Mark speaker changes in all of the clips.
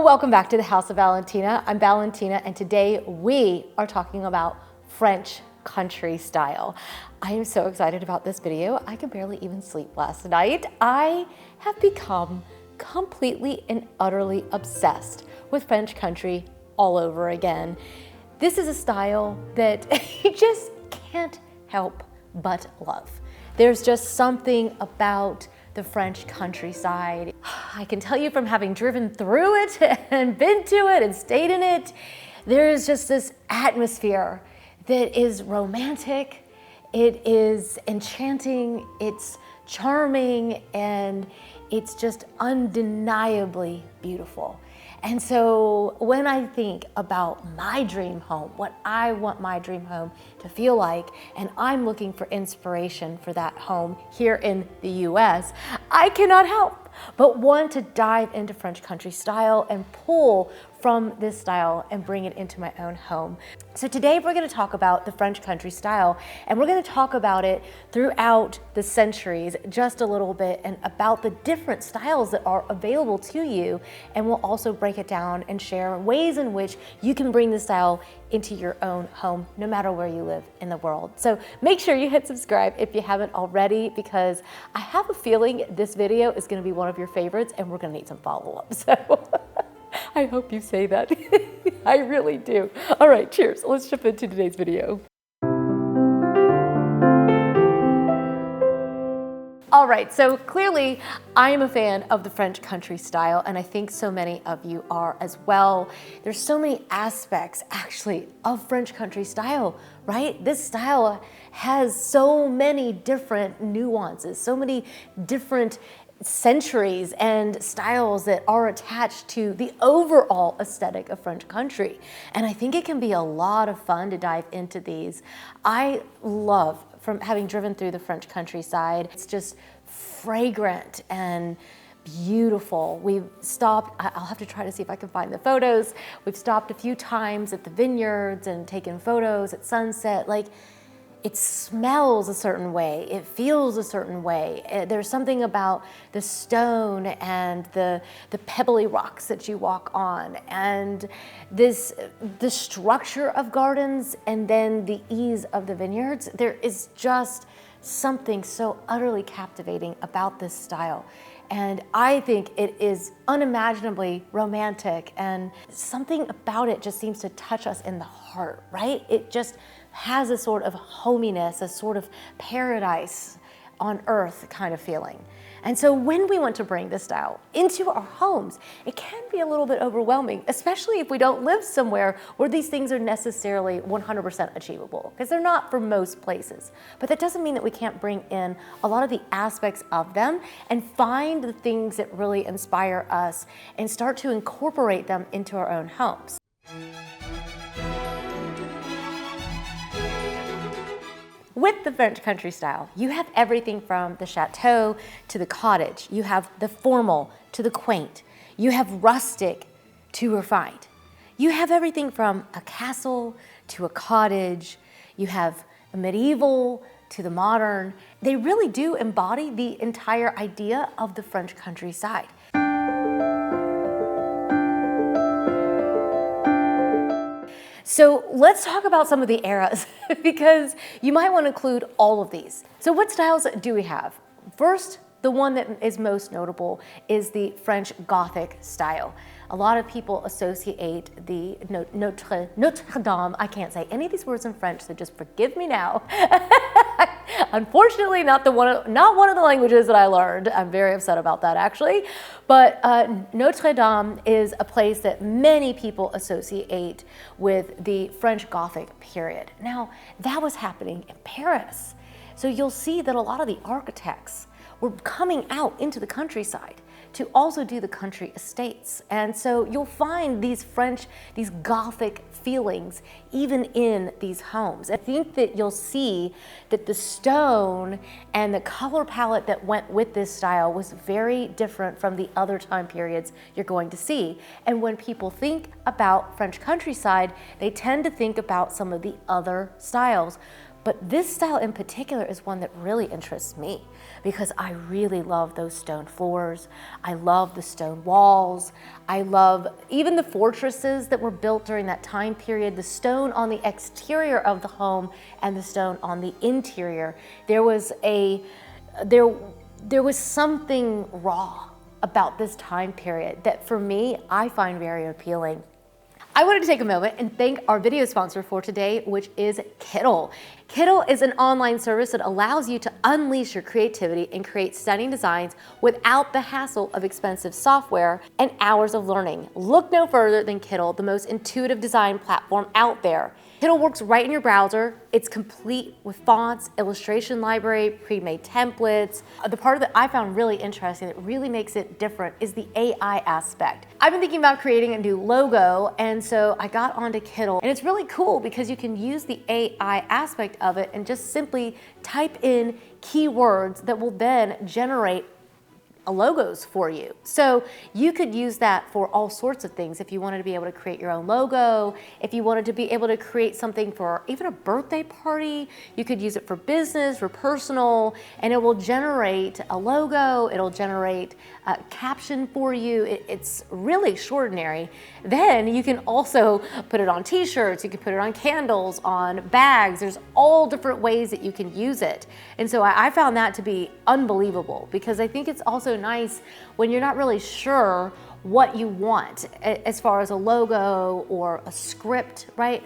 Speaker 1: welcome back to the House of Valentina. I'm Valentina, and today we are talking about French country style. I am so excited about this video. I could barely even sleep last night. I have become completely and utterly obsessed with French country all over again. This is a style that you just can't help but love. There's just something about the French countryside. I can tell you from having driven through it and been to it and stayed in it, there is just this atmosphere that is romantic, it is enchanting, it's charming, and it's just undeniably beautiful. And so when I think about my dream home, what I want my dream home to feel like, and I'm looking for inspiration for that home here in the US, I cannot help but want to dive into French country style and pull from this style and bring it into my own home. So today we're going to talk about the French country style, and we're going to talk about it throughout the centuries just a little bit and about the different styles that are available to you, and we'll also break it down and share ways in which you can bring the style into your own home no matter where you live in the world. So make sure you hit subscribe if you haven't already, because I have a feeling this video is going to be one of your favorites and we're going to need some follow-up. So I hope you say that. I really do. All right, cheers. Let's jump into today's video. All right, so clearly I am a fan of the French country style, and I think so many of you are as well. There's so many aspects actually of French country style, right? This style has so many different nuances, so many different centuries and styles that are attached to the overall aesthetic of French country. And I think it can be a lot of fun to dive into these. I love, from having driven through the French countryside, it's just fragrant and beautiful. We've stopped, I'll have to try to see if I can find the photos. We've stopped a few times at the vineyards and taken photos at sunset. Like, it smells a certain way, it feels a certain way. There's something about the stone and the pebbly rocks that you walk on, and the structure of gardens, and then the ease of the vineyards. There is just something so utterly captivating about this style. And I think it is unimaginably romantic, and something about it just seems to touch us in the heart, right? It just has a sort of hominess, a sort of paradise on earth kind of feeling. And so when we want to bring this style into our homes, it can be a little bit overwhelming, especially if we don't live somewhere where these things are necessarily 100% achievable, because they're not for most places. But that doesn't mean that we can't bring in a lot of the aspects of them and find the things that really inspire us and start to incorporate them into our own homes. With the French country style, you have everything from the chateau to the cottage. You have the formal to the quaint. You have rustic to refined. You have everything from a castle to a cottage. You have a medieval to the modern. They really do embody the entire idea of the French countryside. So let's talk about some of the eras, because you might want to include all of these. So what styles do we have? First, the one that is most notable is the French Gothic style. A lot of people associate the Notre Dame. I can't say any of these words in French, so just forgive me now. Unfortunately, not one of the languages that I learned. I'm very upset about that, actually. But Notre Dame is a place that many people associate with the French Gothic period. Now, that was happening in Paris. So you'll see that a lot of the architects were coming out into the countryside to also do the country estates. And so you'll find these Gothic feelings even in these homes. I think that you'll see that the stone and the color palette that went with this style was very different from the other time periods you're going to see. And when people think about French countryside, they tend to think about some of the other styles. But this style in particular is one that really interests me because I really love those stone floors. I love the stone walls. I love even the fortresses that were built during that time period, the stone on the exterior of the home and the stone on the interior. There was something raw about this time period that for me, I find very appealing. I wanted to take a moment and thank our video sponsor for today, which is Kittl. Kittl is an online service that allows you to unleash your creativity and create stunning designs without the hassle of expensive software and hours of learning. Look no further than Kittl, the most intuitive design platform out there. Kittl works right in your browser. It's complete with fonts, illustration library, pre-made templates. The part that I found really interesting that really makes it different is the AI aspect. I've been thinking about creating a new logo, and so I got onto Kittl, and it's really cool because you can use the AI aspect of it and just simply type in keywords that will then generate logos for you. So you could use that for all sorts of things. If you wanted to be able to create your own logo, if you wanted to be able to create something for even a birthday party, you could use it for business, for personal, and it will generate a logo, it'll generate a caption for you. It's really extraordinary. Then you can also put it on t-shirts, you can put it on candles, on bags. There's all different ways that you can use it. And so I found that to be unbelievable because I think it's also nice when you're not really sure what you want as far as a logo or a script, right?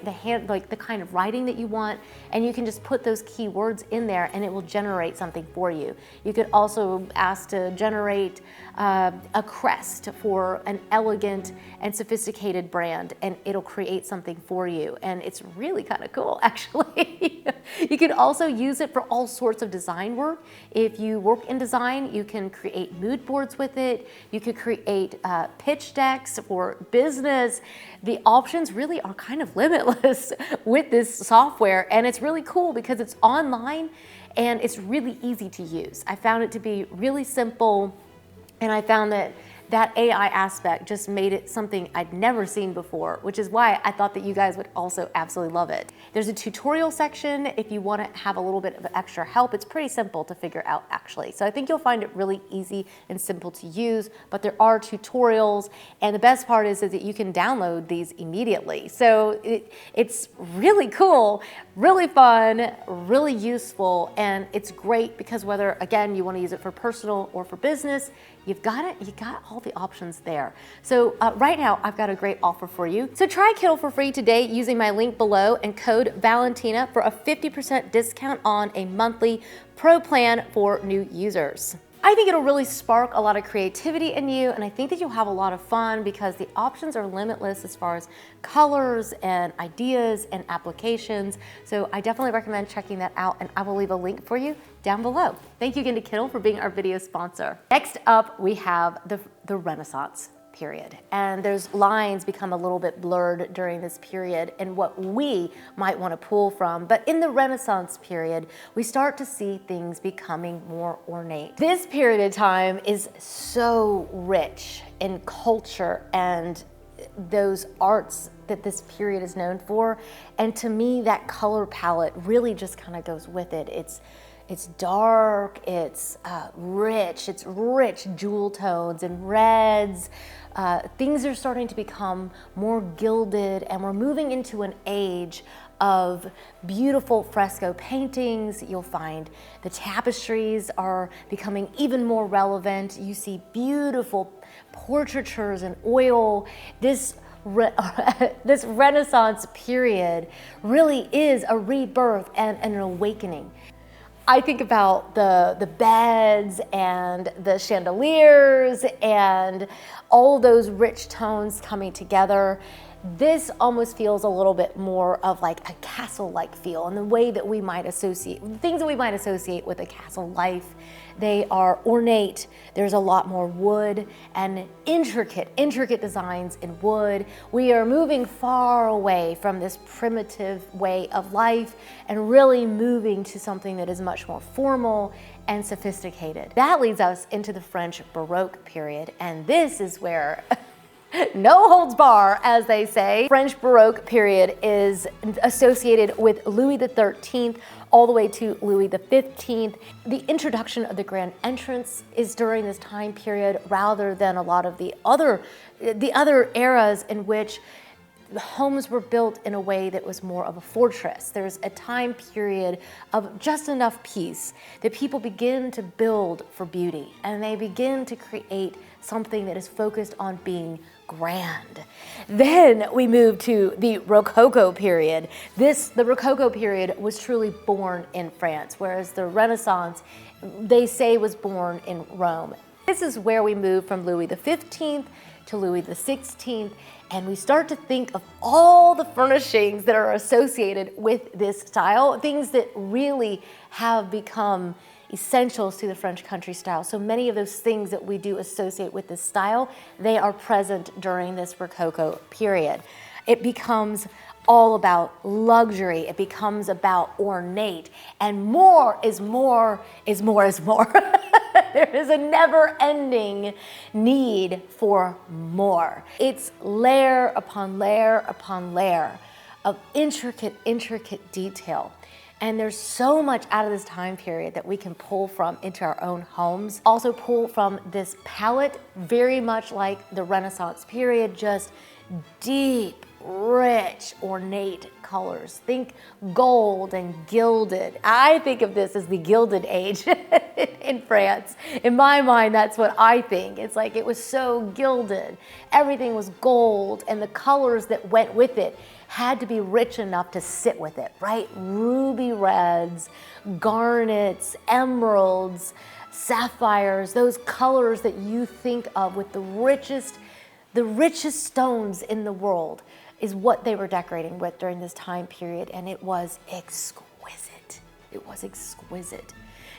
Speaker 1: Like the kind of writing that you want, and you can just put those keywords in there and it will generate something for you. You could also ask to generate a crest for an elegant and sophisticated brand, and it'll create something for you. And it's really kind of cool, actually. You can also use it for all sorts of design work. If you work in design, you can create mood boards with it. You could create pitch decks for business. The options really are kind of limitless with this software, and it's really cool because it's online and it's really easy to use. I found it to be really simple, and I found that AI aspect just made it something I'd never seen before, which is why I thought that you guys would also absolutely love it. There's a tutorial section if you want to have a little bit of extra help. It's pretty simple to figure out, actually. So I think you'll find it really easy and simple to use, but there are tutorials, and the best part is that you can download these immediately. So it's really cool, really fun, really useful, and it's great because whether, again, you want to use it for personal or for business, you got all the options there. So right now, I've got a great offer for you. So try Kittl for free today using my link below and code Valentina for a 50% discount on a monthly pro plan for new users. I think it'll really spark a lot of creativity in you, and I think that you'll have a lot of fun because the options are limitless as far as colors and ideas and applications. So I definitely recommend checking that out, and I will leave a link for you down below. Thank you again to Kittl for being our video sponsor. Next up, we have the Renaissance period. And there's lines become a little bit blurred during this period and what we might want to pull from. But in the Renaissance period, we start to see things becoming more ornate. This period of time is so rich in culture and those arts that this period is known for. And to me, that color palette really just kind of goes with it. It's dark, it's rich jewel tones and reds. Things are starting to become more gilded, and we're moving into an age of beautiful fresco paintings. You'll find the tapestries are becoming even more relevant. You see beautiful portraitures in oil. This Renaissance period really is a rebirth and an awakening. I think about the beds and the chandeliers and all those rich tones coming together. This almost feels a little bit more of like a castle-like feel, and the way that we might associate, things that we might associate with a castle life. They are ornate. There's a lot more wood and intricate designs in wood. We are moving far away from this primitive way of life and really moving to something that is much more formal and sophisticated. That leads us into the French Baroque period, and this is where No holds bar, as they say. French Baroque period is associated with Louis XIII all the way to Louis XV. The introduction of the grand entrance is during this time period rather than a lot of the other eras in which the homes were built in a way that was more of a fortress. There's a time period of just enough peace that people begin to build for beauty, and they begin to create something that is focused on being grand. Then we move to the Rococo period. The Rococo period was truly born in France, whereas the Renaissance, they say, was born in Rome. This is where we move from Louis XV to Louis XVI, and we start to think of all the furnishings that are associated with this style, things that really have become essentials to the French country style. So many of those things that we do associate with this style, they are present during this Rococo period. It becomes all about luxury. It becomes about ornate, and more is more is more is more. There is a never-ending need for more. It's layer upon layer upon layer of intricate detail. And there's so much out of this time period that we can pull from into our own homes. Also pull from this palette, very much like the Renaissance period, just deep, rich, ornate colors. Think gold and gilded. I think of this as the Gilded Age in France. In my mind, that's what I think. It's like it was so gilded. Everything was gold, and the colors that went with it had to be rich enough to sit with it, right? Ruby reds, garnets, emeralds, sapphires, those colors that you think of with the richest stones in the world is what they were decorating with during this time period, and it was exquisite. It was exquisite.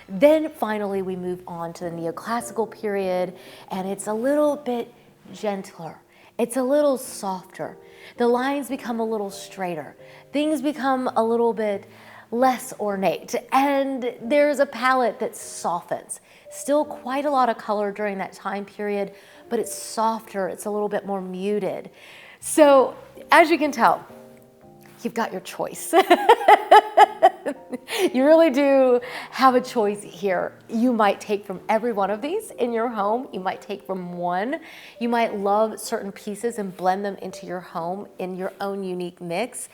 Speaker 1: Then finally we move on to the Neoclassical period, and it's a little bit gentler. It's a little softer. The lines become a little straighter. Things become a little bit less ornate, and there's a palette that softens. Still quite a lot of color during that time period, but it's softer, it's a little bit more muted. So as you can tell, you've got your choice. You really do have a choice here. You might take from every one of these in your home. You might take from one. You might love certain pieces and blend them into your home in your own unique mix.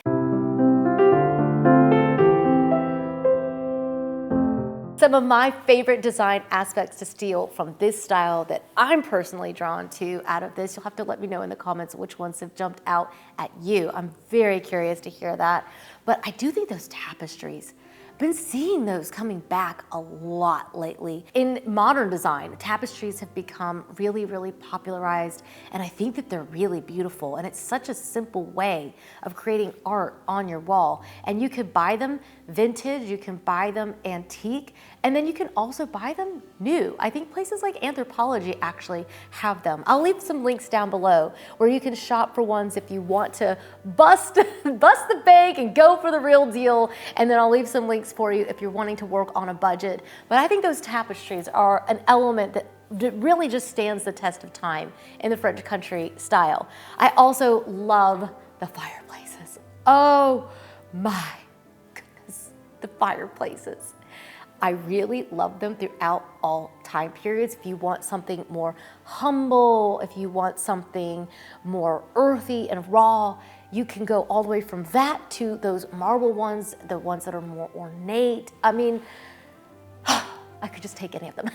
Speaker 1: Some of my favorite design aspects to steal from this style that I'm personally drawn to out of this, you'll have to let me know in the comments which ones have jumped out at you. I'm very curious to hear that. But I do think those tapestries, I've been seeing those coming back a lot lately. In modern design, tapestries have become really, really popularized, and I think that they're really beautiful, and it's such a simple way of creating art on your wall. And you could buy them vintage, you can buy them antique, and then you can also buy them new. I think places like Anthropology actually have them. I'll leave some links down below where you can shop for ones if you want to bust the bank and go for the real deal, and then I'll leave some links for you if you're wanting to work on a budget. But I think those tapestries are an element that really just stands the test of time in the French country style. I also love the fireplaces. Oh my goodness, the fireplaces. I really love them throughout all time periods. If you want something more humble, if you want something more earthy and raw, you can go all the way from that to those marble ones, the ones that are more ornate. I mean, I could just take any of them.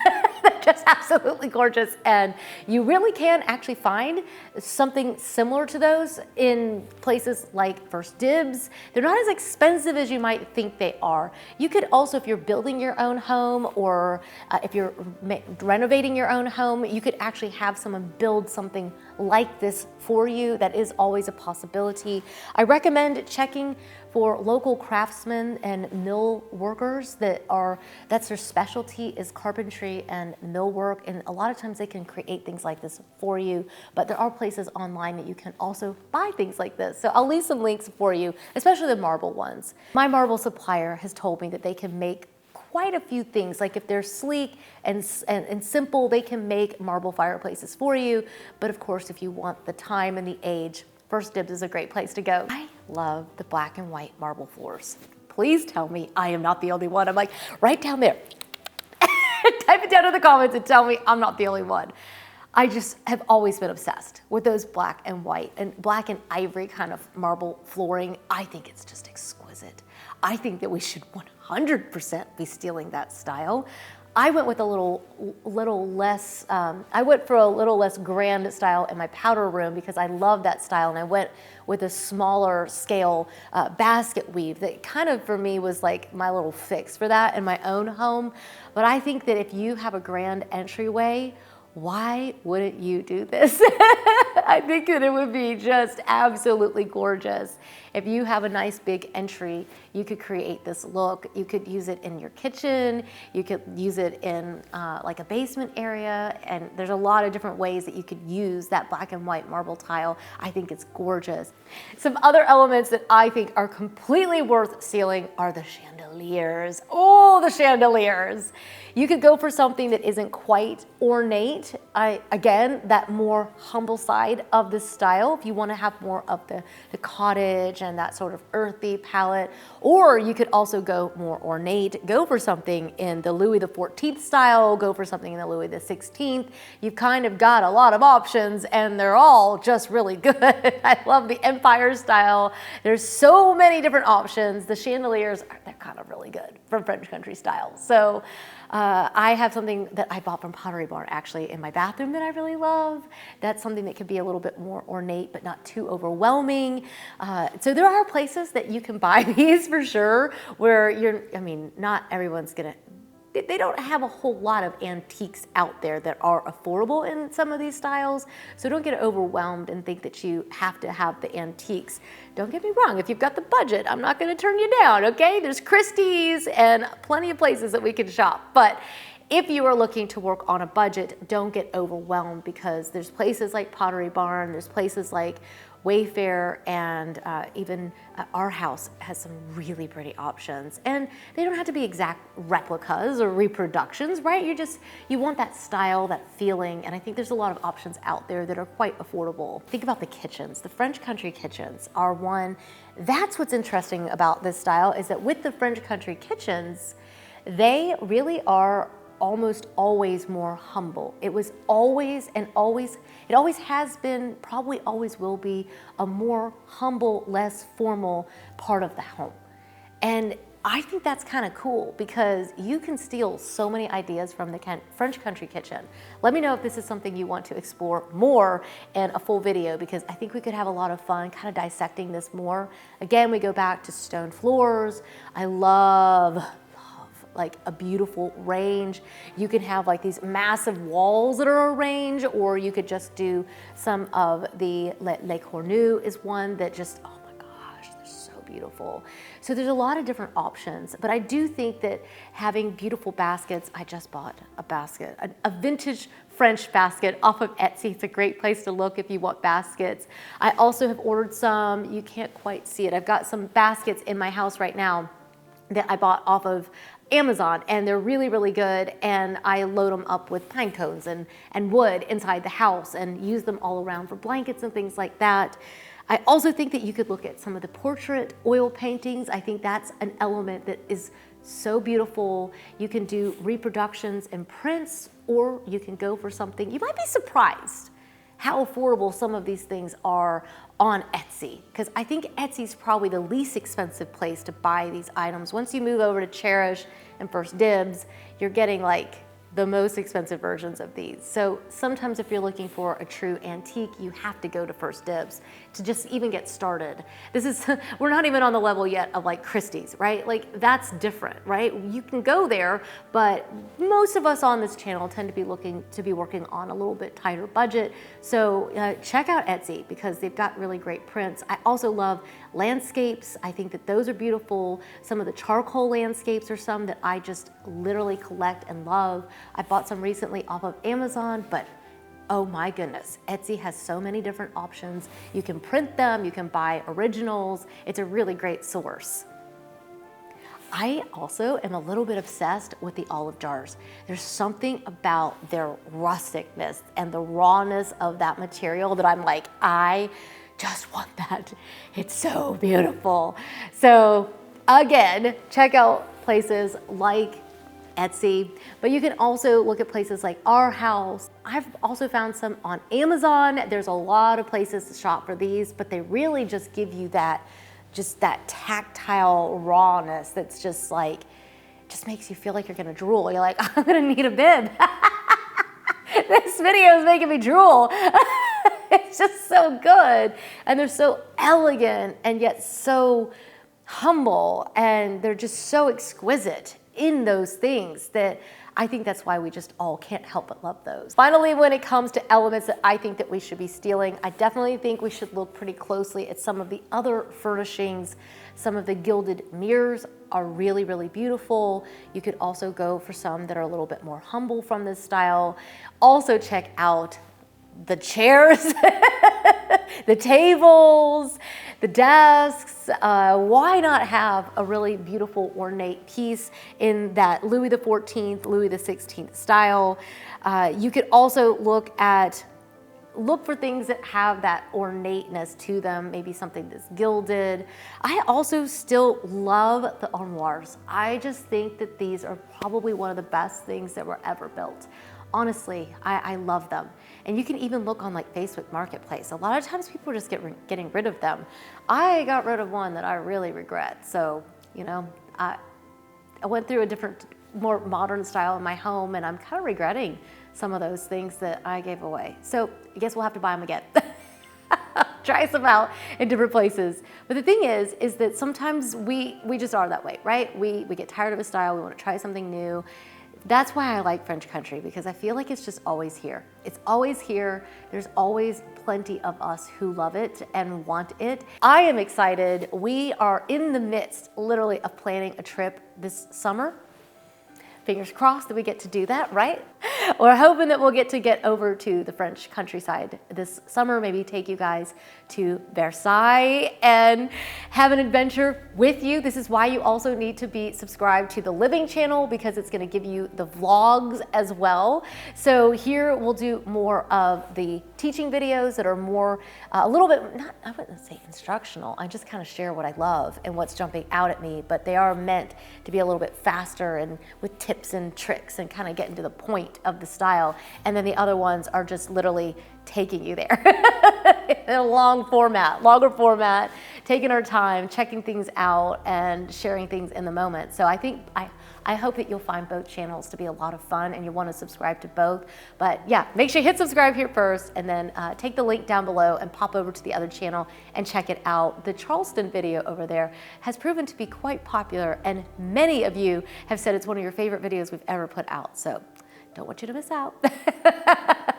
Speaker 1: They're just absolutely gorgeous. And you really can actually find something similar to those in places like First Dibs. They're not as expensive as you might think they are. You could also, if you're building your own home or if you're renovating your own home, you could actually have someone build something like this for you. That is always a possibility. I recommend checking for local craftsmen and mill workers that's their specialty is carpentry and millwork, and a lot of times they can create things like this for you, but there are places online that you can also buy things like this. So I'll leave some links for you, especially the marble ones. My marble supplier has told me that they can make quite a few things. Like if they're sleek and simple, they can make marble fireplaces for you. But of course, if you want the time and the age, First Dibs is a great place to go. I love the black and white marble floors. Please tell me I am not the only one. I'm like, right down there. Type it down in the comments and tell me I'm not the only one. I just have always been obsessed with those black and white and black and ivory kind of marble flooring. I think it's just exquisite. I think that we should 100% be stealing that style. I went with a little less, I went for a little less grand style in my powder room because I love that style, and I went with a smaller scale basket weave that kind of for me was like my little fix for that in my own home. But I think that if you have a grand entryway, why wouldn't you do this? I think that it would be just absolutely gorgeous. If you have a nice big entry, you could create this look. You could use it in your kitchen. You could use it in like a basement area. And there's a lot of different ways that you could use that black and white marble tile. I think it's gorgeous. Some other elements that I think are completely worth stealing are the chandeliers. Oh, the chandeliers. You could go for something that isn't quite ornate. Again, that more humble side of this style, if you want to have more of the cottage and that sort of earthy palette. Or you could also go more ornate, go for something in the Louis XIV style, go for something in the Louis XVI. You've kind of got a lot of options and they're all just really good. I love the Empire style. There's so many different options. The chandeliers, they're kind of really good from French country style. So I have something that I bought from Pottery Barn actually in my bathroom that I really love. That's something that can be a little bit more ornate but not too overwhelming. So there are places that you can buy these for sure where not everyone's gonna, they don't have a whole lot of antiques out there that are affordable in some of these styles. So don't get overwhelmed and think that you have to have the antiques. Don't get me wrong, if you've got the budget, I'm not gonna turn you down, okay? There's Christie's and plenty of places that we can shop. But if you are looking to work on a budget, don't get overwhelmed because there's places like Pottery Barn, there's places like Wayfair, and even our house has some really pretty options. And they don't have to be exact replicas or reproductions, right? You want that style, that feeling, and I think there's a lot of options out there that are quite affordable. Think about the kitchens. The French country kitchens are one. That's what's interesting about this style is that with the French country kitchens, they really are almost always more humble. It was always and always, it always has been, probably always will be a more humble, less formal part of the home. And I think that's kind of cool because you can steal so many ideas from the French country kitchen. Let me know if this is something you want to explore more in a full video because I think we could have a lot of fun kind of dissecting this more. Again, we go back to stone floors. I love like a beautiful range. You can have like these massive walls that are arranged, or you could just do some of the Le Cornu is one that just, oh my gosh, they're so beautiful. So there's a lot of different options, but I do think that having beautiful baskets, I just bought a basket, a vintage French basket off of Etsy. It's a great place to look if you want baskets. I also have ordered some, you can't quite see it. I've got some baskets in my house right now that I bought off of Amazon, and they're really, really good, and I load them up with pine cones and wood inside the house and use them all around for blankets and things like that. I also think that you could look at some of the portrait oil paintings. I think that's an element that is so beautiful. You can do reproductions and prints, or you can go for something. You might be surprised how affordable some of these things are on Etsy, because I think Etsy's probably the least expensive place to buy these items. Once you move over to Cherish and First Dibs, you're getting like the most expensive versions of these. So sometimes if you're looking for a true antique, you have to go to First Dibs to just even get started. This is, we're not even on the level yet of like Christie's, right? Like that's different, right? You can go there, but most of us on this channel tend to be looking to be working on a little bit tighter budget. So check out Etsy because they've got really great prints. I also love landscapes. I think that those are beautiful. Some of the charcoal landscapes are some that I just literally collect and love. I bought some recently off of Amazon, but oh my goodness, Etsy has so many different options. You can print them, you can buy originals. It's a really great source. I also am a little bit obsessed with the olive jars. There's something about their rusticness and the rawness of that material that I'm like, I just want that. It's so beautiful. So again, check out places like Etsy, but you can also look at places like Our House. I've also found some on Amazon. There's a lot of places to shop for these, but they really just give you that, just that tactile rawness that's just like, just makes you feel like you're gonna drool. You're like, I'm gonna need a bib. This video is making me drool. It's just so good. And they're so elegant and yet so humble, and they're just so exquisite in those things that I think that's why we just all can't help but love those. Finally, when it comes to elements that I think that we should be stealing, I definitely think we should look pretty closely at some of the other furnishings. Some of the gilded mirrors are really, really beautiful. You could also go for some that are a little bit more humble from this style. Also check out the chairs, the tables, the desks. Why not have a really beautiful ornate piece in that Louis XIV, Louis XVI style? You could also look for things that have that ornateness to them, maybe something that's gilded. I also still love the armoires. I just think that these are probably one of the best things that were ever built. Honestly, I love them. And you can even look on like Facebook Marketplace. A lot of times people are just getting rid of them. I got rid of one that I really regret. So, you know, I went through a different, more modern style in my home, and I'm kind of regretting some of those things that I gave away. So I guess we'll have to buy them again. Try some out in different places. But the thing is that sometimes we just are that way, right? We get tired of a style, we want to try something new. That's why I like French country, because I feel like it's just always here. It's always here. There's always plenty of us who love it and want it. I am excited. We are in the midst, literally, of planning a trip this summer. Fingers crossed that we get to do that, right? We're hoping that we'll get over to the French countryside this summer, maybe take you guys to Versailles and have an adventure with you. This is why you also need to be subscribed to the Living channel, because it's gonna give you the vlogs as well. So here we'll do more of the teaching videos that are more, a little bit, I wouldn't say instructional, I just kind of share what I love and what's jumping out at me, but they are meant to be a little bit faster and with tips and tricks and kind of getting to the point of the style. And then the other ones are just literally taking you there in a longer format, taking our time, checking things out and sharing things in the moment. So I hope that you'll find both channels to be a lot of fun, and you'll want to subscribe to both. But yeah, make sure you hit subscribe here first, and then take the link down below and pop over to the other channel and check it out. The Charleston video over there has proven to be quite popular, and many of you have said it's one of your favorite videos we've ever put out. So don't want you to miss out.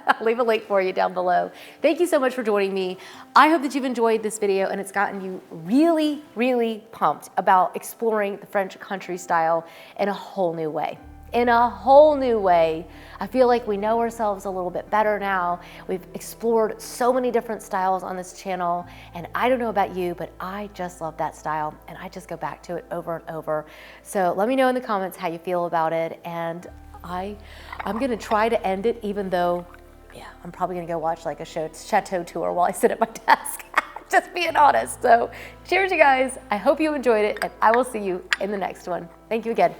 Speaker 1: I'll leave a link for you down below. Thank you so much for joining me. I hope that you've enjoyed this video and it's gotten you really, really pumped about exploring the French country style in a whole new way. In a whole new way. I feel like we know ourselves a little bit better now. We've explored so many different styles on this channel, and I don't know about you, but I just love that style, and I just go back to it over and over. So let me know in the comments how you feel about it, and I'm gonna try to end it, even though, yeah, I'm probably gonna go watch like a chateau tour while I sit at my desk. Just being honest. So cheers, you guys. I hope you enjoyed it, and I will see you in the next one. Thank you again.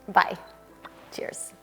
Speaker 1: Bye. Cheers.